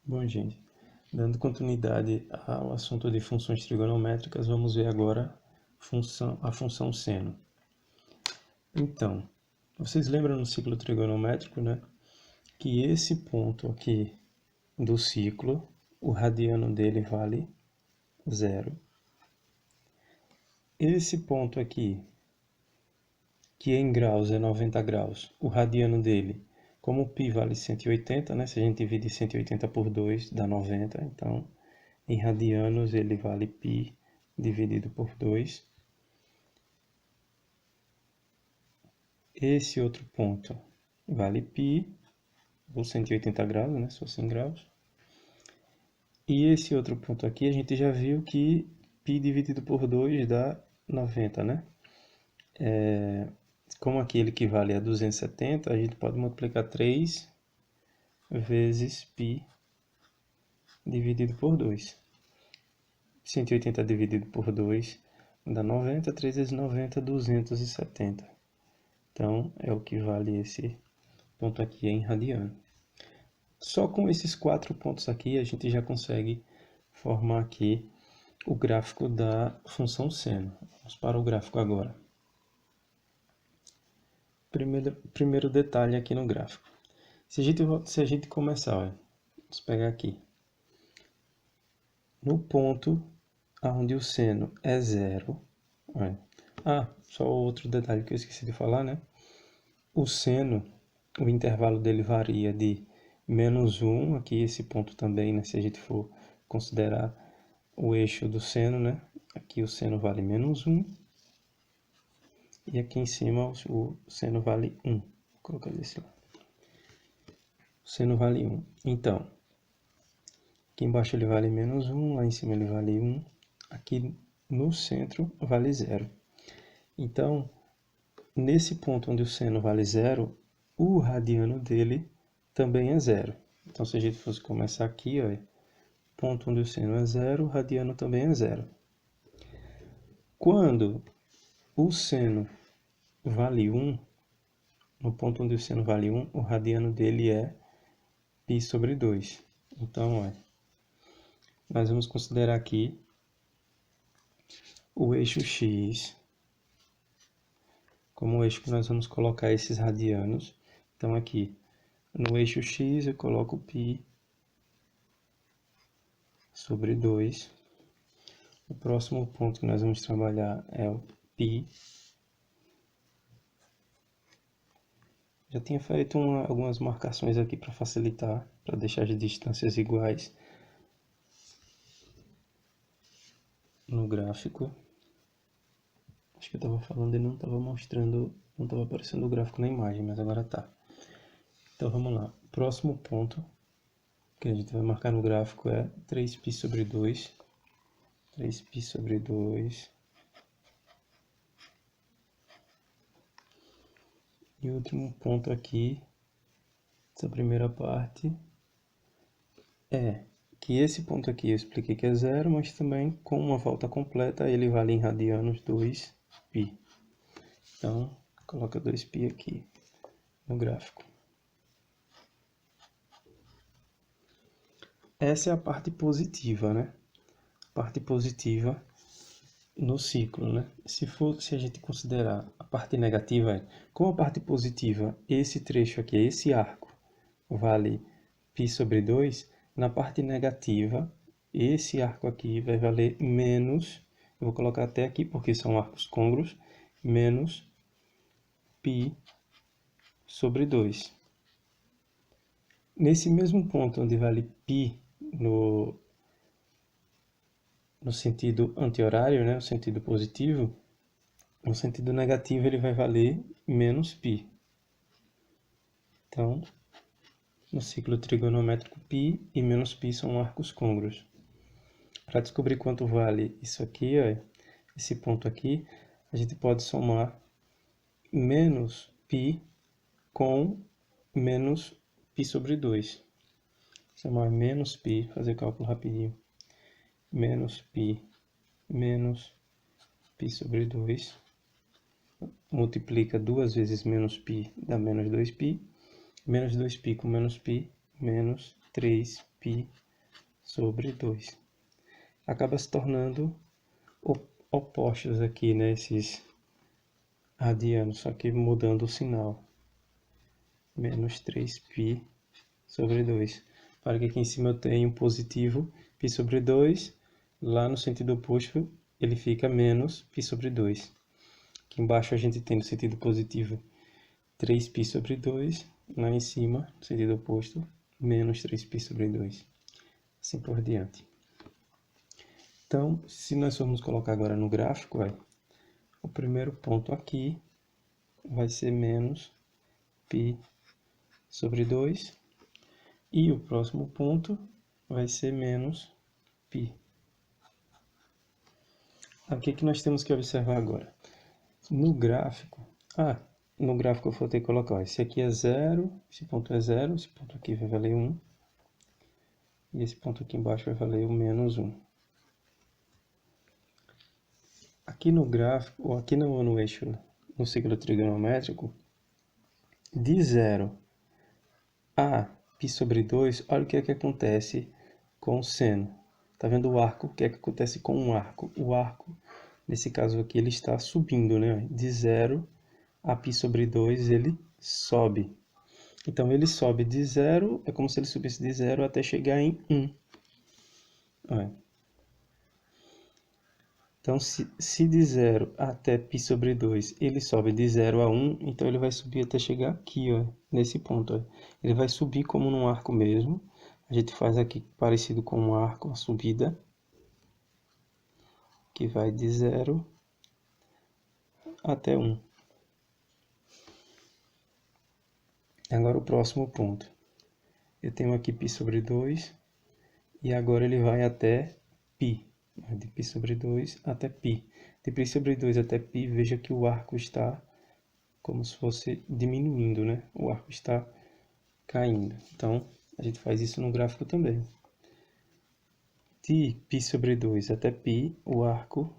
Bom, gente, dando continuidade ao assunto de funções trigonométricas, vamos ver agora a função seno. Então, vocês lembram no ciclo trigonométrico, né, que esse ponto aqui do ciclo, o radiano dele vale 0. Esse ponto aqui, que em graus é 90 graus, o radiano dele, como π vale 180, né, se a gente dividir 180 por 2 dá 90, então em radianos ele vale π dividido por 2. Esse outro ponto vale π, ou 180 graus, né, se for 100 graus. E esse outro ponto aqui, a gente já viu que π dividido por 2 dá 90, né? Como aqui ele equivale a 270, a gente pode multiplicar 3 vezes π dividido por 2. 180 dividido por 2 dá 90, 3 vezes 90, 270. Então, é o que vale esse ponto aqui em radiano. Só com esses 4 pontos aqui, a gente já consegue formar aqui o gráfico da função seno. Vamos para o gráfico agora. Primeiro detalhe aqui no gráfico. Se a gente começar, olha, vamos pegar aqui. No ponto onde o seno é 0, olha. Só outro detalhe que eu esqueci de falar, né? O seno, o intervalo dele varia de -1, aqui esse ponto também, né? Se a gente for considerar o eixo do seno, né? Aqui o seno vale -1. E aqui em cima o seno vale 1. Vou colocar desse lado. O seno vale 1. Então, aqui embaixo ele vale -1, lá em cima ele vale 1. Aqui no centro vale 0. Então, nesse ponto onde o seno vale 0, o radiano dele também é 0. Então, se a gente fosse começar aqui, ó, ponto onde o seno é 0, o radiano também é 0. Quando o seno vale 1, no ponto onde o seno vale 1, o radiano dele é π sobre 2. Então, ó, nós vamos considerar aqui o eixo x como o eixo que nós vamos colocar esses radianos. Então, aqui, no eixo x eu coloco π sobre 2. O próximo ponto que nós vamos trabalhar é o π. Já tinha feito algumas marcações aqui para facilitar, para deixar as distâncias iguais no gráfico. Acho que eu estava falando e não estava mostrando, não estava aparecendo o gráfico na imagem, mas agora tá. Então vamos lá. O próximo ponto que a gente vai marcar no gráfico é 3π sobre 2. 3π sobre 2. E o último ponto aqui, essa primeira parte, é que esse ponto aqui eu expliquei que é 0, mas também com uma volta completa ele vale em radianos 2π. Então, coloca 2π aqui no gráfico. Essa é a parte positiva, né? Parte positiva no ciclo, né? Se a gente considerar a parte negativa, como a parte positiva, esse trecho aqui, esse arco, vale π sobre 2, na parte negativa, esse arco aqui vai valer menos, eu vou colocar até aqui porque são arcos côngruos, menos π sobre 2. Nesse mesmo ponto onde vale π no sentido anti-horário, né, no sentido positivo, no sentido negativo ele vai valer menos π. Então, no ciclo trigonométrico, π e menos π são arcos côngruos. Para descobrir quanto vale isso aqui, ó, esse ponto aqui, a gente pode somar menos π com menos π sobre 2. Somar menos π, fazer cálculo rapidinho. Menos π sobre 2. Multiplica 2 vezes menos π dá menos 2π. Menos 2π com menos π, menos 3π sobre 2. Acaba se tornando opostos aqui, né, esses radianos, só que mudando o sinal. Menos 3π sobre 2. Para que aqui em cima eu tenha um positivo π sobre 2, lá no sentido oposto ele fica menos π sobre 2. Aqui embaixo a gente tem no sentido positivo 3π sobre 2, lá em cima, no sentido oposto, menos 3π sobre 2. Assim por diante. Então, se nós formos colocar agora no gráfico, o primeiro ponto aqui vai ser menos π sobre 2, e o próximo ponto vai ser menos π. O que que nós temos que observar agora? No gráfico, eu vou ter que colocar, esse aqui é 0, esse ponto é 0, esse ponto aqui vai valer 1, e esse ponto aqui embaixo vai valer o menos 1. Aqui no gráfico, ou aqui no eixo, no ciclo trigonométrico, de 0 a π sobre 2, olha o que é que acontece com o seno. Tá vendo o arco? O que é que acontece com o arco? O arco, nesse caso aqui, ele está subindo, né? De 0 a π sobre 2, ele sobe. Então, ele sobe de 0, é como se ele subisse de 0 até chegar em 1. Então, se de 0 até π sobre 2, ele sobe de 0 a 1, então ele vai subir até chegar aqui, nesse ponto. Ele vai subir como num arco mesmo. A gente faz aqui parecido com um arco, a subida, que vai de 0 até 1. Agora o próximo ponto. Eu tenho aqui π sobre 2, e agora ele vai até π. De π sobre 2 até π. De π sobre 2 até π, veja que o arco está como se fosse diminuindo, né? O arco está caindo. Então, a gente faz isso no gráfico também. De π sobre 2 até π, o arco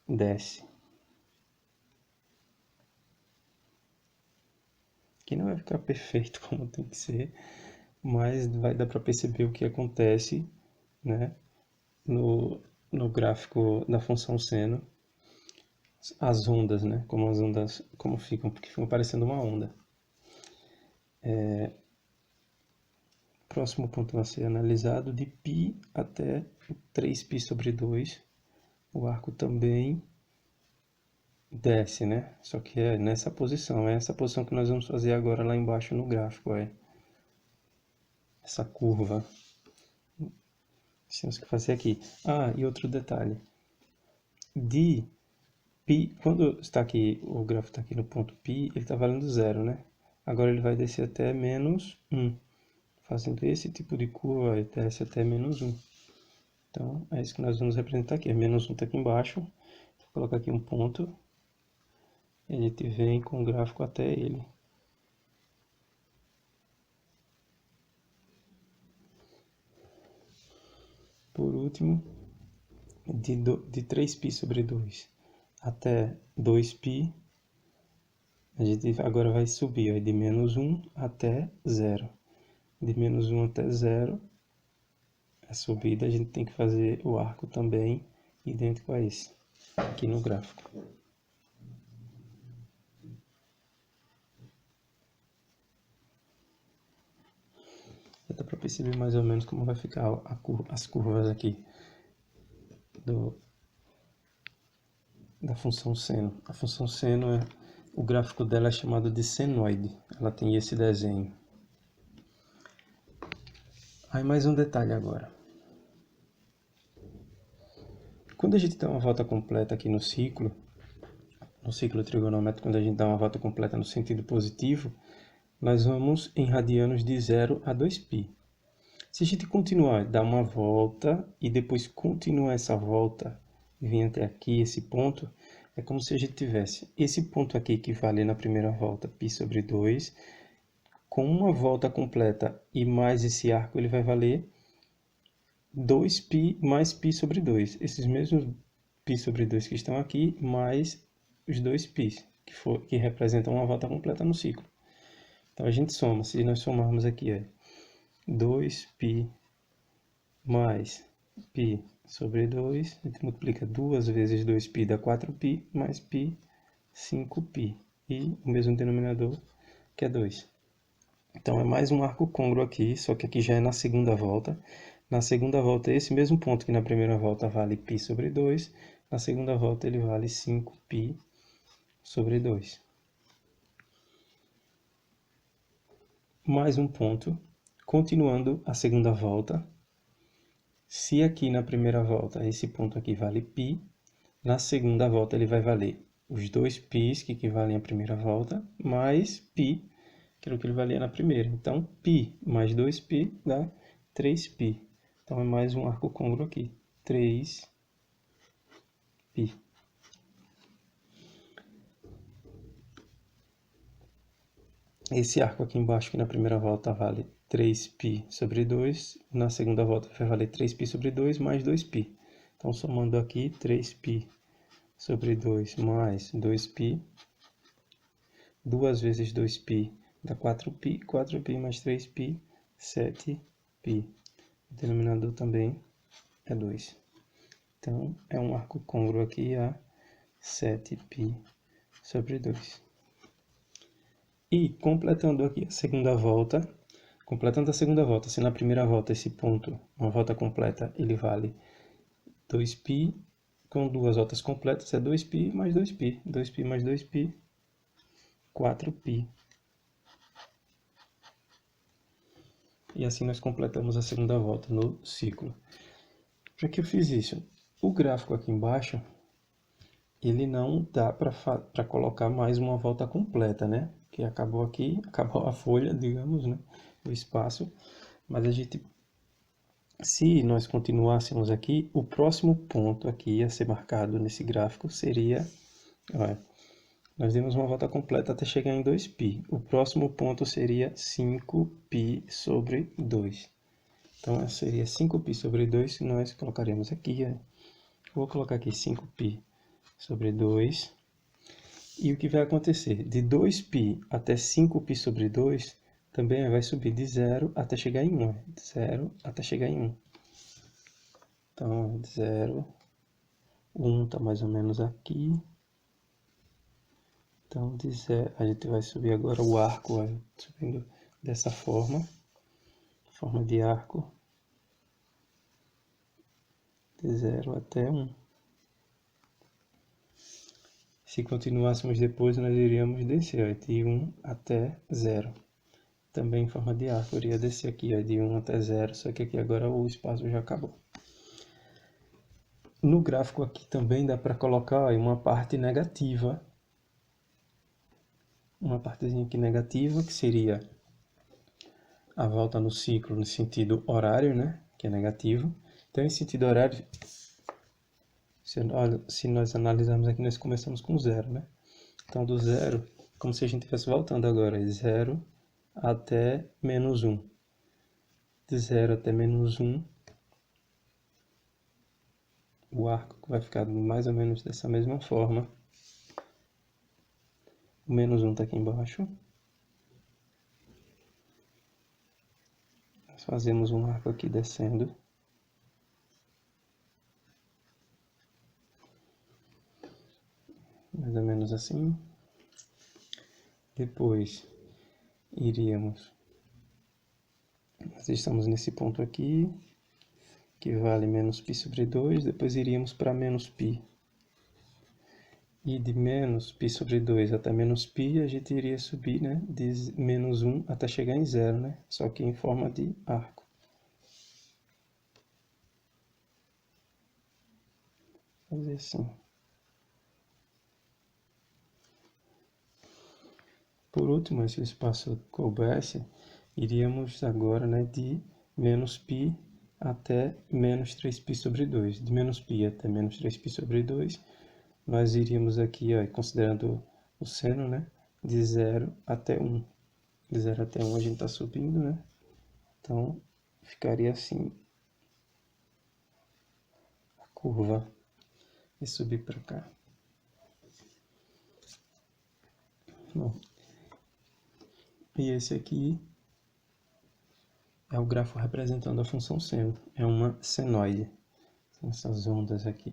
desce. Aqui não vai ficar perfeito como tem que ser, mas vai dar para perceber o que acontece, né? No gráfico da função seno, as ondas, né? Como as ondas ficam, porque ficam parecendo uma onda. Próximo ponto a ser analisado, de π até 3π sobre 2, o arco também desce, né? Só que é nessa posição, é essa posição que nós vamos fazer agora lá embaixo no gráfico, essa curva. Temos que fazer aqui. E outro detalhe. De π, quando está aqui, o gráfico está aqui no ponto π, ele está valendo 0, né? Agora ele vai descer até menos 1. Fazendo esse tipo de curva, ele desce até menos 1. Então, é isso que nós vamos representar aqui. Menos 1 está aqui embaixo. Vou colocar aqui um ponto. E a gente vem com o gráfico até ele. Por último, de 3π sobre 2 até 2π, a gente agora vai subir, de menos 1 até 0. De menos 1 até 0, a subida, a gente tem que fazer o arco também idêntico a esse, aqui no gráfico. Dá para perceber mais ou menos como vai ficar as curvas aqui da função seno. A função seno, o gráfico dela é chamado de senoide. Ela tem esse desenho. Aí mais um detalhe agora. Quando a gente dá uma volta completa aqui no ciclo trigonométrico, quando a gente dá uma volta completa no sentido positivo, nós vamos em radianos de 0 a 2π. Se a gente continuar, dar uma volta e depois continuar essa volta e vir até aqui, esse ponto, é como se a gente tivesse esse ponto aqui que vale na primeira volta π sobre 2, com uma volta completa e mais esse arco, ele vai valer 2π mais π sobre 2. Esses mesmos π sobre 2 que estão aqui, mais os 2π, que representam uma volta completa no ciclo. Então, a gente soma. Se nós somarmos aqui, 2π mais π sobre 2, a gente multiplica 2 vezes 2π dá 4π, mais π, 5π, e o mesmo denominador, que é 2. Então, é mais um arco côngruo aqui, só que aqui já é na segunda volta. Na segunda volta, esse mesmo ponto que na primeira volta vale π sobre 2, na segunda volta ele vale 5π sobre 2. Mais um ponto, continuando a segunda volta. Se aqui na primeira volta esse ponto aqui vale π, na segunda volta ele vai valer os 2 π's que equivalem à primeira volta, mais π, que era o que ele valia na primeira. Então, π mais 2π dá 3π. Então, é mais um arco côngruo aqui, 3π. Esse arco aqui embaixo, que na primeira volta vale 3π sobre 2, na segunda volta vai valer 3π sobre 2 mais 2π. Então, somando aqui, 3π sobre 2 mais 2π, 2 vezes 2π dá 4π, 4π mais 3π, 7π. O denominador também é 2. Então, é um arco côngruo aqui a 7π sobre 2. E, completando aqui a segunda volta, se na primeira volta esse ponto, uma volta completa, ele vale 2π, com duas voltas completas é 2π mais 2π. 2π mais 2π, 4π. E assim nós completamos a segunda volta no ciclo. Para que eu fiz isso? O gráfico aqui embaixo, ele não dá para colocar mais uma volta completa, né? Que acabou aqui, acabou a folha, digamos, né? O espaço. Mas a gente, se nós continuássemos aqui, o próximo ponto aqui a ser marcado nesse gráfico seria, olha, nós demos uma volta completa até chegar em 2π. O próximo ponto seria 5π sobre 2. Então, seria 5π sobre 2 que nós colocaremos aqui. Vou colocar aqui 5π sobre 2. E o que vai acontecer? De 2π até 5π sobre 2, também vai subir de 0 até chegar em 1. De 0 até chegar em 1. Então, de 0, 1 está mais ou menos aqui. Então, de 0, a gente vai subir agora o arco, vai subindo dessa forma de arco, de 0 até 1. Se continuássemos depois, nós iríamos descer, de 1 até 0. Também em forma de arco, eu iria descer aqui, de 1 até 0, só que aqui agora o espaço já acabou. No gráfico aqui também dá para colocar uma parte negativa. Uma partezinha aqui negativa, que seria a volta no ciclo no sentido horário, né? Que é negativo. Então, em sentido horário, se nós analisarmos aqui, nós começamos com 0, né? Então, do 0, como se a gente estivesse voltando agora, de 0 até menos 1. De 0 até menos 1, o arco vai ficar mais ou menos dessa mesma forma. O menos 1 está aqui embaixo. Nós fazemos um arco aqui descendo. Mais ou menos assim. Depois iríamos, nós estamos nesse ponto aqui, que vale menos π sobre 2, depois iríamos para menos π. E de menos π sobre 2 até menos π, a gente iria subir, né, de menos 1 até chegar em 0, né, só que em forma de arco. Vou fazer assim. Por último, se o espaço coubesse, iríamos agora, né, de menos π até menos 3π sobre 2. De menos π até menos 3π sobre 2, nós iríamos aqui, ó, considerando o seno, né, de 0 até 1. De 0 até 1 a gente está subindo, né? Então, ficaria assim a curva e subir para cá. Bom, e esse aqui é o grafo representando a função seno. É uma senoide. São essas ondas aqui.